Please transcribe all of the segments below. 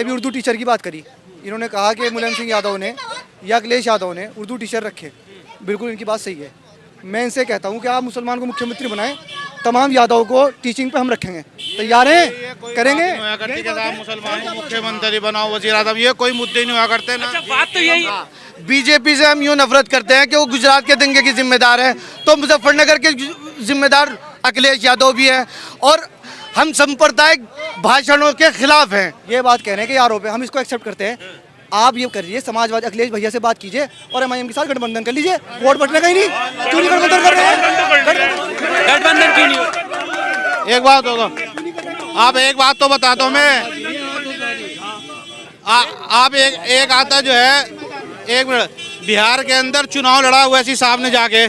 अभी उर्दू टीचर की बात करी, इन्होंने कहा कि मुलायम सिंह यादव ने या अखिलेश यादव ने उर्दू टीचर रखे, बिल्कुल इनकी बात सही है। मैं इनसे कहता हूँ कि आप मुसलमान को मुख्यमंत्री बनाएं, तमाम यादव को टीचिंग पे हम रखेंगे, तैयार हैं, करेंगे। मुसलमान को मुख्यमंत्री बनाओ, वजीर आजम, ये कोई मुद्दे नहीं हुआ करते ना। अच्छा, बात तो यही है। बीजेपी से हम यूँ नफरत करते हैं कि वो गुजरात के दंगे की जिम्मेदार है, तो मुजफ्फरनगर के जिम्मेदार अखिलेश यादव भी हैं, और हम सांप्रदायिक भाषणों के खिलाफ हैं। ये बात कह रहे हैं कि यारों पे हम इसको एक्सेप्ट करते हैं। आप ये करिए, समाजवादी अखिलेश भैया से बात कीजिए और एमआईएम के साथ गठबंधन कर लीजिए। वोट बटने का ही नहीं, क्यों नहीं गठबंधन कर रहे हैं? गठबंधन क्यों नहीं हो? एक बात होगा, आप एक बात तो बताता हूँ मैं, आप एक आता जो है, एक मिनट, बिहार के अंदर चुनाव लड़ा ओवैसी साहब ने जाके,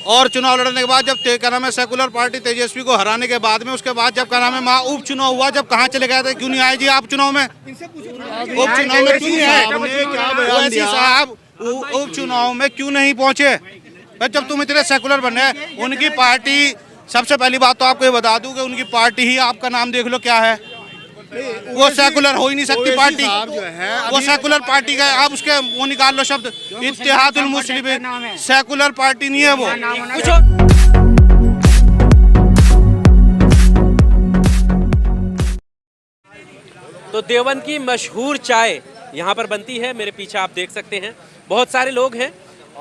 और चुनाव लड़ने के बाद जब क्या नाम है सेकुलर पार्टी तेजस्वी को हराने के बाद में, उसके बाद जब क्या नाम है वहाँ उप चुनाव हुआ, जब कहाँ चले गए थे, क्यों नहीं आए जी आप चुनाव में? उप चुनाव में क्यों नहीं आए ओवैसी साहब? उप चुनाव में क्यों नहीं पहुँचे? जब तुम इतने सेकुलर बने, उनकी पार्टी, सबसे पहली बात तो आपको ये बता दूं कि उनकी पार्टी ही, आपका नाम देख लो क्या है, वो सेकुलर हो ही नहीं सकती पार्टी, वो सेकुलर पार्टी का, आप उसके वो निकाल लो शब्द, इत्तेहादुल मुस्लिमीन, सेकुलर पार्टी नहीं है वो। तो देवबंद की मशहूर चाय यहाँ पर बनती है, मेरे पीछे आप देख सकते हैं। बहुत सारे लोग हैं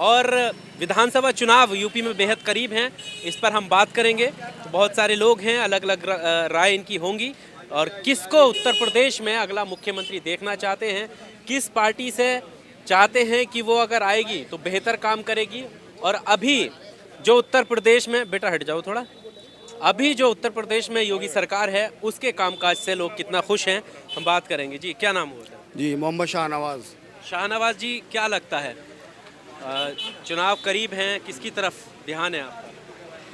और विधानसभा चुनाव यूपी में बेहद करीब हैं, इस पर हम बात करेंगे। तो बहुत सारे लोग हैं, अलग अलग राय इनकी होंगी, और किसको उत्तर प्रदेश में अगला मुख्यमंत्री देखना चाहते हैं, किस पार्टी से चाहते हैं कि वो अगर आएगी तो बेहतर काम करेगी। और अभी जो उत्तर प्रदेश में, बेटा हट जाओ थोड़ा, अभी जो उत्तर प्रदेश में योगी सरकार है उसके कामकाज से लोग कितना खुश हैं, हम बात करेंगे। जी क्या नाम हुआ? जी मोहम्मद शाहनवाज। शाहनवाज जी, क्या लगता है चुनाव करीब हैं, किसकी तरफ ध्यान है आपका?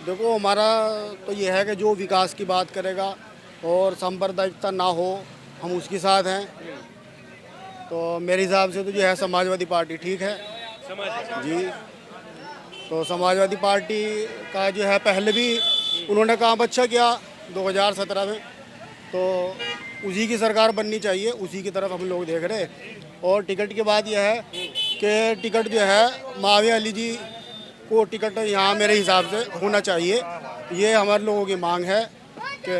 देखो, हमारा तो ये है कि जो विकास की बात करेगा और सांप्रदायिकता ना हो, हम उसके साथ हैं। तो मेरे हिसाब से तो जो है समाजवादी पार्टी ठीक है जी। तो समाजवादी पार्टी का जो है पहले भी उन्होंने काम अच्छा किया 2017 में, तो उसी की सरकार बननी चाहिए, उसी की तरफ हम लोग देख रहे हैं। और टिकट की बात यह है कि टिकट जो है माविया अली जी को टिकट यहाँ मेरे हिसाब से होना चाहिए, ये हमारे लोगों की मांग है कि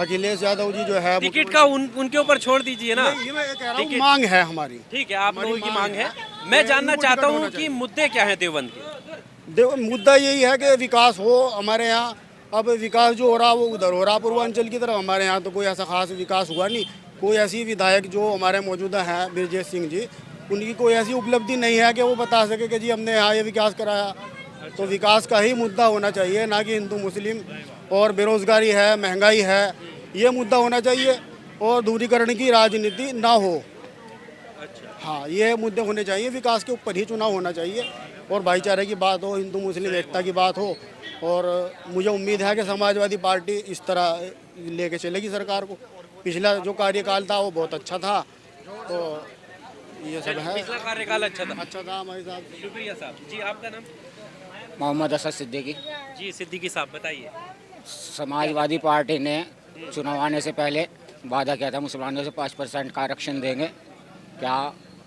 अखिलेश यादव जी जो है टिकट का उनके ऊपर छोड़ दीजिए ना। ये मैं कह रहा हूँ, मांग है हमारी। ठीक है, आप लोगों की मांग है। मैं जानना चाहता हूँ कि मुद्दे क्या है देवबंद के? मुद्दा यही है कि विकास हो हमारे यहाँ। अब विकास जो हो रहा वो उधर हो रहा पूर्वांचल की तरफ, हमारे यहाँ तो कोई ऐसा खास विकास हुआ नहीं। कोई ऐसी विधायक जो हमारे मौजूदा हैं ब्रजेश सिंह जी, उनकी कोई ऐसी उपलब्धि नहीं है कि वो बता सके कि जी हमने यहाँ ये विकास कराया। तो विकास का ही मुद्दा होना चाहिए, ना कि हिंदू मुस्लिम और बेरोजगारी है, महंगाई है, ये मुद्दा होना चाहिए। और दूरीकरण की राजनीति ना हो। हाँ, ये मुद्दे होने चाहिए, विकास के ऊपर ही चुनाव होना चाहिए, और भाईचारे की बात हो, हिंदू मुस्लिम एकता की बात हो। और मुझे उम्मीद है कि समाजवादी पार्टी इस तरह लेके चलेगी सरकार को। पिछला जो कार्यकाल था वो बहुत अच्छा था, तो ये सब है। पिछला कार्यकाल अच्छा था हमारे साहब। शुक्रिया साहब। जी आपका नाम? मोहम्मद असद सिद्दीकी। जी सिद्दीकी साहब बताइए। समाजवादी पार्टी ने चुनाव आने से पहले वादा किया था मुसलमानों से 5% का आरक्षण देंगे। क्या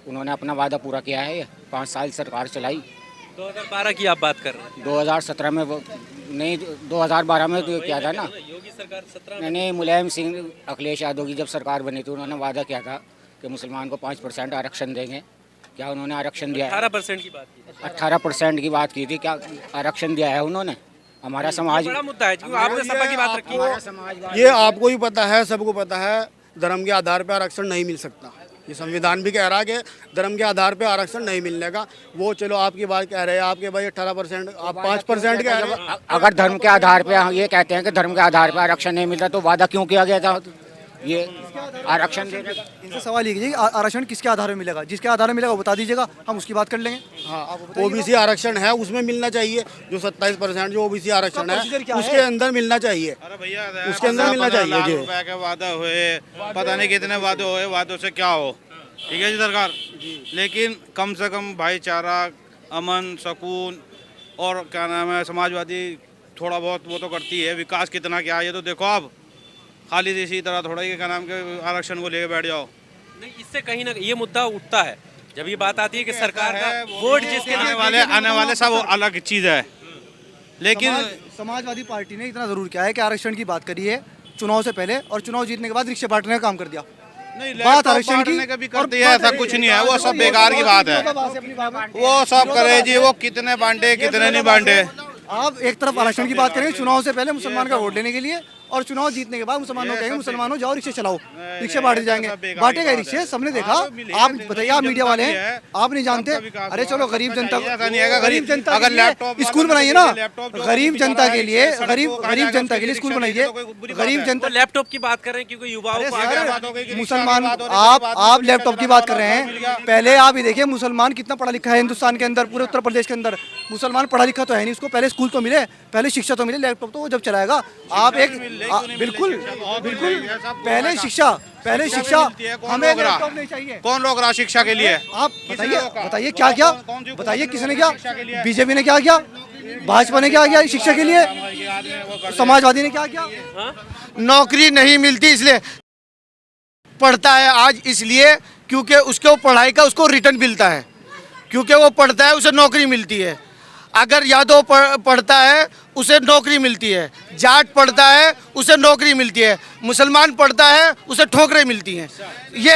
उन्होंने अपना वादा पूरा किया है? ये 5 साल सरकार चलाई। 2012 की आप बात कर रहे हैं? 2017 में वो नहीं, 2012 में तो किया था ना योगी सरकार 17 नहीं, मुलायम सिंह अखिलेश यादव की जब सरकार बनी थी उन्होंने वादा किया था कि मुसलमान को 5% आरक्षण देंगे। क्या उन्होंने आरक्षण दिया? 18% की बात की। 18% की बात की थी, क्या आरक्षण दिया है उन्होंने? हमारा समाज बड़ा मुद्दा है, क्योंकि आपने सपा की बात रखी। ये आपको ही पता है, सबको पता है, धर्म के आधार पर आरक्षण नहीं मिल सकता। ये संविधान भी कह रहा है कि धर्म के आधार पे आरक्षण नहीं मिलने का। वो चलो आपकी बात कह रहे हैं, आपके भाई 18%, आप 5% कह रहे हैं। अगर धर्म के आधार पे ये कहते हैं कि धर्म के आधार पे आरक्षण नहीं मिलता, तो वादा क्यों किया गया था ये आरक्षण देने का? इनसे सवाल ये कीजिए कि आरक्षण किसके आधार पर मिलेगा? जिसके आधार पर मिलेगा वो बता दीजिएगा, हम उसकी बात कर लेंगे। हाँ, ओबीसी आरक्षण है, उसमें मिलना चाहिए। जो 27% जो ओबीसी आरक्षण है उसके अंदर मिलना चाहिए। अरे भैया, उसके अंदर मिलना चाहिए जी। रुपए के वादा हुए, पता नहीं कितने वादे हुए, वादों से क्या हो, ठीक है जी सरकार। लेकिन कम से कम भाईचारा, अमन, सुकून और क्या नाम है, समाजवादी थोड़ा बहुत वो तो करती है। विकास कितना क्या है ये तो देखो आप। खाली इसी तरह थोड़ा ही क्या नाम के आरक्षण को लेके बैठ जाओ। नहीं, इससे कहीं ना ये मुद्दा उठता है जब ये बात आती है कि सरकार का वोट जिसके आने वाले सब वो अलग चीज़ है, लेकिन समाजवादी पार्टी ने इतना जरूर किया है कि आरक्षण की बात करी है चुनाव से पहले, और चुनाव जीतने के बाद रिक्शे बांटने का काम कर दिया। नहीं, बात आरक्षण की का भी करती है, ऐसा कुछ नहीं है, वो सब बेकार की बात है। वो सब करे जी, वो कितने बांटे कितने नहीं बांटे। आप एक तरफ आरक्षण की बात करेंगे चुनाव से पहले मुसलमान का वोट लेने के लिए, और चुनाव जीतने के बाद मुसलमानों कहेंगे मुसलमानों जाओ रिक्शे चलाओ, रिक्शे बांटे जाएंगे, बांटे गए रिक्शे, सबने देखा। आप बताइए, आप मीडिया वाले हैं, आप नहीं जानते? अरे चलो गरीब जनता, गरीब जनता अगर लैपटॉप स्कूल बनाइए ना, गरीब जनता के लिए, गरीब जनता के लिए स्कूल बनाइए, गरीब जनता। लैपटॉप की बात कर रहे हैं क्योंकि युवाओं को आगे मुसलमान, आप लैपटॉप की बात कर रहे हैं, पहले आप ये देखिए मुसलमान कितना पढ़ा लिखा है हिंदुस्तान के अंदर, पूरे उत्तर प्रदेश के अंदर मुसलमान पढ़ा लिखा तो है नहीं, उसको पहले स्कूल तो मिले, पहले शिक्षा तो मिले, लैपटॉप तो वो जब चलाएगा। आप एक बिल्कुल बिल्कुल पहले शिक्षा हमें लैपटॉप नहीं चाहिए। कौन लोग रहा शिक्षा के लिए? आप बताइए क्या किया, बताइए किसने किया? बीजेपी ने क्या किया, भाजपा ने क्या किया शिक्षा के लिए, समाजवादी ने क्या किया? नौकरी नहीं मिलती इसलिए पढ़ता है आज, इसलिए क्योंकि उसके वो पढ़ाई का उसको रिटर्न मिलता है, क्योंकि वो पढ़ता है उसे नौकरी मिलती है। अगर यादव पढ़ता है उसे नौकरी मिलती है, जाट पढ़ता है उसे नौकरी मिलती है, मुसलमान पढ़ता है उसे ठोकरें मिलती हैं। ये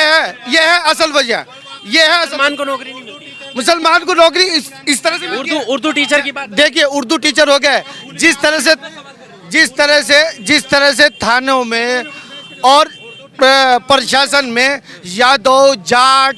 है असल वजह, ये है मुसलमान को नौकरी नहीं मिलती। मुसलमान को नौकरी इस तरह से उर्दू टीचर की बात देखिए, उर्दू टीचर हो गए, जिस तरह से थानों में और प्रशासन में यादव जाट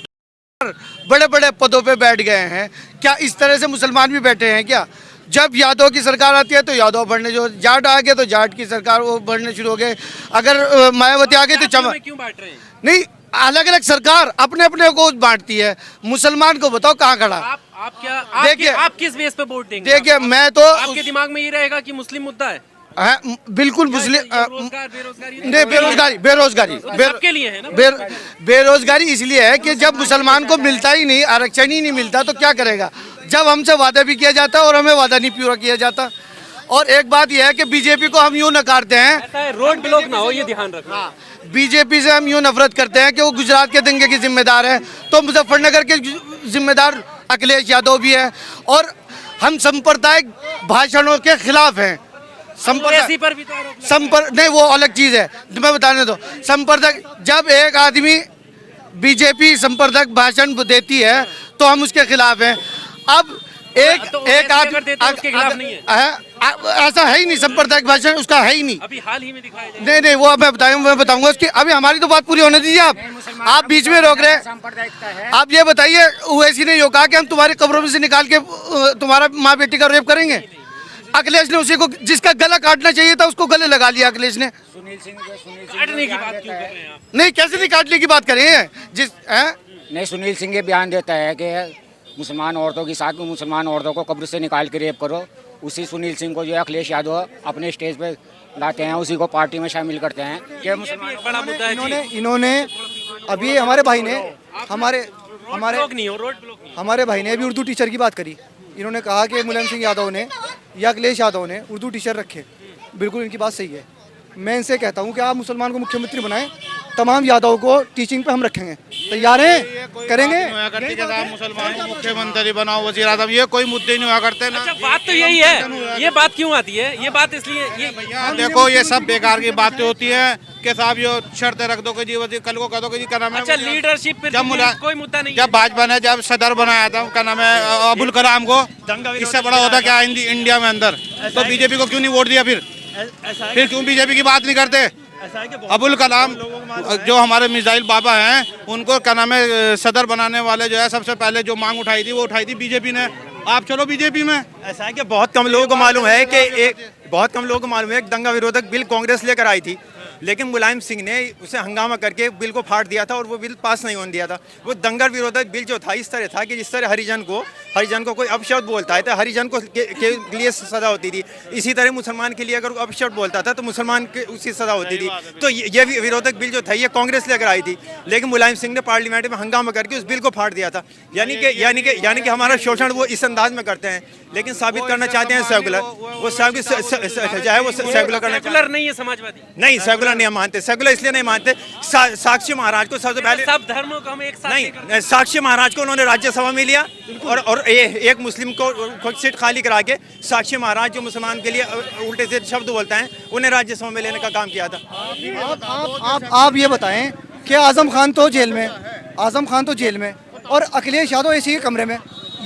बड़े बड़े पदों पे बैठ गए हैं, क्या इस तरह से मुसलमान भी बैठे हैं क्या? जब यादव की सरकार आती है तो यादव बढ़ने, जो जाट आ गए तो जाट की सरकार वो बढ़ने शुरू हो गए। अगर मायावती आ गई तो क्यों बांट रहे हैं? नहीं, अलग अलग सरकार अपने अपने को बांटती है। मुसलमान को बताओ कहाँ खड़ा? देखिए, आप किस बेस पे वोट देंगे? देखिए, मैं तो आपके दिमाग में ये रहेगा कि मुस्लिम मुद्दा है। बिल्कुल मुस्लिम नहीं, बेरोजगारी सबके लिए है ना। बेरोजगारी इसलिए है कि जब मुसलमान को मिलता ही नहीं, आरक्षण ही नहीं मिलता तो क्या करेगा? जब हमसे वादा भी किया जाता है और हमें वादा नहीं पूरा किया जाता। और एक बात यह है कि बीजेपी को हम यूँ नकारते हैं, रोड ब्लॉक ना हो, ये ध्यान रखना। बीजेपी से हम यूँ नफरत करते हैं कि वो गुजरात के दंगे की जिम्मेदार है, तो मुजफ्फरनगर के जिम्मेदार अखिलेश यादव भी है। और हम सांप्रदायिक भाषणों के खिलाफ हैं। पर भी नहीं, वो अलग चीज है, मैं बताने दो। संप्रदाय, जब एक आदमी बीजेपी संप्रदायिक भाषण देती है तो हम उसके खिलाफ हैं। अब एक आदमी उसके खिलाफ नहीं है, ऐसा है ही नहीं, सांप्रदायिक भाषण उसका है ही नहीं। अभी हाल ही में दिखाया जाए। नहीं, वो मैं बताऊंगा उसकी। अभी हमारी तो बात पूरी होने दीजिए, आप बीच में रोक रहे हैं। आप ये बताइए, ओवैसी ने यो कहा कि हम तुम्हारी कब्रों में से निकाल के तुम्हारा माँ बेटी का रेप करेंगे। अखिलेश ने उसी को, जिसका गला काटना चाहिए था उसको गले लगा लिया अखिलेश ने। काटने की बात क्यों कर रहे हैं आप? नहीं, कैसे नहीं काटने की बात करें? नहीं, सुनील सिंह ये बयान देता है कि मुसलमान औरतों के साथ मुसलमान औरतों को कब्र से निकाल के रेप करो। उसी सुनील सिंह को जो है अखिलेश यादव अपने स्टेज पे लाते हैं, उसी को पार्टी में शामिल करते हैं कि मुसलमान। बड़ा मुद्दा है। इन्होंने अभी हमारे भाई ने हमारे भाई ने अभी उर्दू टीचर की बात करी। इन्होंने कहा कि मुलायम सिंह यादव ने या अखिलेश यादव ने उर्दू टीचर रखे। बिल्कुल इनकी बात सही है। मैं इनसे कहता हूँ कि आप मुसलमान को मुख्यमंत्री बनाएं, तमाम यादव को टीचिंग पे हम रखेंगे। तैयार हैं? करेंगे? मुसलमान को मुख्यमंत्री बनाओ, वजीर आजम, ये कोई मुद्दे नहीं हुआ करते ना। अच्छा, बात तो यही है। ये बात क्यों आती है? ये बात इसलिए देखो, ये सब बेकार की बातें होती है कि साहब ये शर्तें रख दो कि जी वजीर, कल को कह दो कि जी क्या नाम है। अच्छा, लीडरशिप जब कोई मुद्दा नहीं। जब भाजपा ने जब सदर बनाया था, क्या नाम है, अबुल कलाम को, इससे बड़ा होता क्या इंडिया में अंदर? तो बीजेपी को क्यों नहीं वोट दिया? फिर क्यों बीजेपी की बात नहीं करते? अबुल कलाम जो हमारे मिसाइल बाबा हैं, उनको क्या नाम है सदर बनाने वाले जो है, सबसे पहले जो मांग उठाई थी वो उठाई थी बीजेपी ने। आप चलो बीजेपी में। ऐसा है कि बहुत कम लोगों को मालूम है कि एक दंगा विरोधक बिल कांग्रेस लेकर आई थी, लेकिन मुलायम सिंह ने उसे हंगामा करके बिल को फाड़ दिया था और वो बिल पास नहीं होने दिया था। वो दंगा विरोधक बिल जो था इस तरह था कि जिस तरह हरिजन को कोई अपशब्द बोलता है तो हरिजन को के लिए सज़ा होती थी, इसी तरह मुसलमान के लिए अगर अपशब्द बोलता था तो मुसलमान के उसकी सज़ा होती थी। तो ये विरोधक बिल जो था ये कांग्रेस लेकर आई थी, लेकिन मुलायम सिंह ने पार्लियामेंट में हंगामा करके उस बिल को फाड़ दिया था। यानी कि हमारा शोषण वो इस अंदाज में करते हैं, लेकिन साबित करना चाहते हैं सेकुलर। वो सेकुलर करना सेकुलर नहीं है समाजवादी, नहीं सेकुलर सेकुलर नहीं मानते, सेकुलर इसलिए नहीं मानते, साक्षी महाराज को सबसे पहले, सब धर्मों को हम एक साथ लेकर- नहीं, साक्षी महाराज को उन्होंने राज्यसभा में लिया और एक मुस्लिम को सीट खाली करा के साक्षी महाराज जो मुसलमान के लिए उल्टे से शब्द बोलता है, उन्हें राज्यसभा में लेने का काम किया था। आप ये बताएं कि आजम खान तो जेल में, आजम खान तो जेल में और अखिलेश यादव एसी के कमरे में,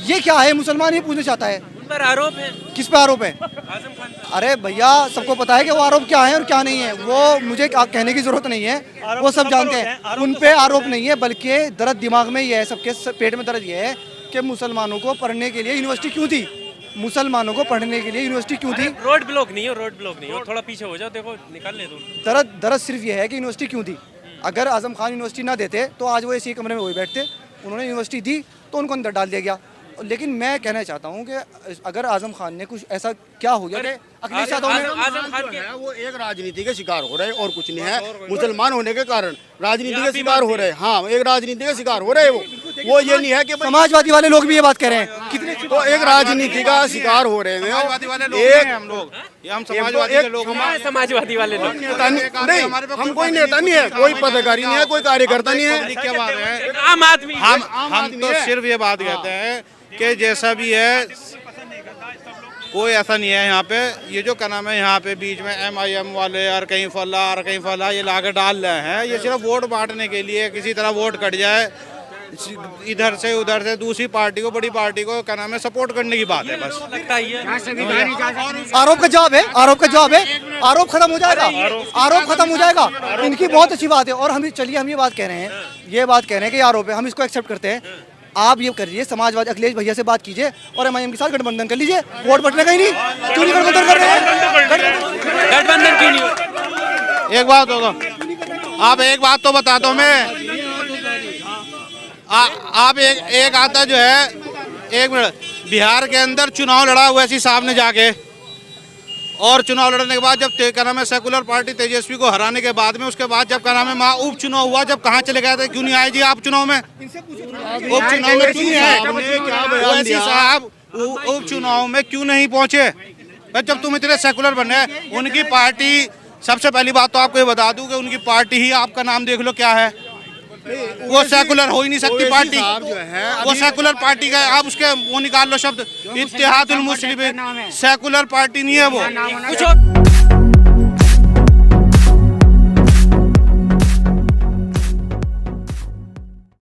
ये क्या है? मुसलमान ये पूछना चाहता है। उन पर आरोप है किस पे आरोप है? आजम खान पर। अरे भैया सबको पता है कि वो आरोप क्या है और क्या नहीं है, वो मुझे कहने की जरूरत नहीं है, वो सब जानते हैं। उन पे आरोप नहीं है, बल्कि दर्द दिमाग में ये है, सबके पेट में दर्द ये है कि मुसलमानों को पढ़ने के लिए यूनिवर्सिटी क्यों थी, मुसलमानों को पढ़ने के लिए यूनिवर्सिटी क्यों थी। रोड ब्लॉक नहीं हो, रोड ब्लॉक नहीं हो, थोड़ा पीछे हो जाओ, देखो निकल ले दो। दर्द सिर्फ ये है कि यूनिवर्सिटी क्यों दी। अगर आजम खान यूनिवर्सिटी ना देते तो आज वो इसी कमरे में वही बैठते। उन्होंने यूनिवर्सिटी दी तो उनको अंदर डाल दिया गया। लेकिन मैं कहना चाहता हूँ कि अगर आजम खान ने कुछ ऐसा क्या हो गया कि अखिलेश यादव ने आजम खान के वो एक राजनीति के शिकार हो रहे हैं और कुछ नहीं है। मुसलमान होने के कारण राजनीति के शिकार हो रहे हैं। हाँ, एक राजनीति के शिकार हो रहे हैं वो ये नहीं है कि समाजवादी वाले लोग भी ये बात कह रहे हैं। कितने तो एक राजनीति का शिकार हो रहे हैं। समाजवादी वाले लोग एक हैं हम लोग, ये हम समाजवादी के लोग हैं। समाजवादी वाले लोग नेता नहीं, हम कोई नेता नहीं है, कोई पदाधिकारी नहीं है, कोई कार्यकर्ता नहीं है। क्या बात है, आम आदमी हम तो सिर्फ ये बात कहते हैं कि जैसा भी है कोई ऐसा नहीं है यहाँ पे। ये जो क्या नाम है यहाँ पे बीच में MIM वाले और कहीं फला ये लाकर डाल रहे हैं, ये सिर्फ वोट बांटने के लिए, किसी तरह वोट कट जाए इधर से उधर से दूसरी पार्टी को, बड़ी पार्टी को क्या नाम है सपोर्ट करने की बात है बस। लगता है ये आरोप का जवाब है, आरोप का जवाब है, आरोप खत्म हो जाएगा, आरोप खत्म हो जाएगा। इनकी बहुत अच्छी बात है। और हम चलिए हम ये बात कह रहे हैं, ये बात कह रहे हैं कि आरोप है, हम इसको एक्सेप्ट करते हैं। आप ये करिए, समाजवादी अखिलेश भैया से बात कीजिए और MIM के साथ गठबंधन कर लीजिए। वोट बटने का ही नहीं, क्यों नहीं गठबंधन कर रहे हैं? गठबंधन क्यों नहीं हो? एक बात होगा, आप एक बात तो बता दो मैं, आप एक आता जो है, एक मिनट, बिहार के अंदर चुनाव लड़ा ओवैसी साहब ने जाके, और चुनाव लड़ने के बाद जब क्या नाम है सेकुलर पार्टी तेजस्वी को हराने के बाद में, उसके बाद जब क्या नाम है वहाँ उपचुनाव हुआ, जब कहाँ चले गए थे, क्यों नहीं आए जी आप चुनाव में? उपचुनाव में क्यों नहीं आए ओवैसी साहब? उपचुनाव में क्यों नहीं पहुंचे? जब तुम इतने सेकुलर बने, उनकी पार्टी, सबसे पहली बात तो आपको ये बता दूं कि उनकी पार्टी ही, आपका नाम देख लो क्या है, वो सेकुलर हो ही नहीं सकती पार्टी। वो सेकुलर पार्टी का आप उसके वो निकाल लो शब्द, इत्तेहादुल मुस्लिमीन, सेकुलर पार्टी नहीं है वो। कुछ और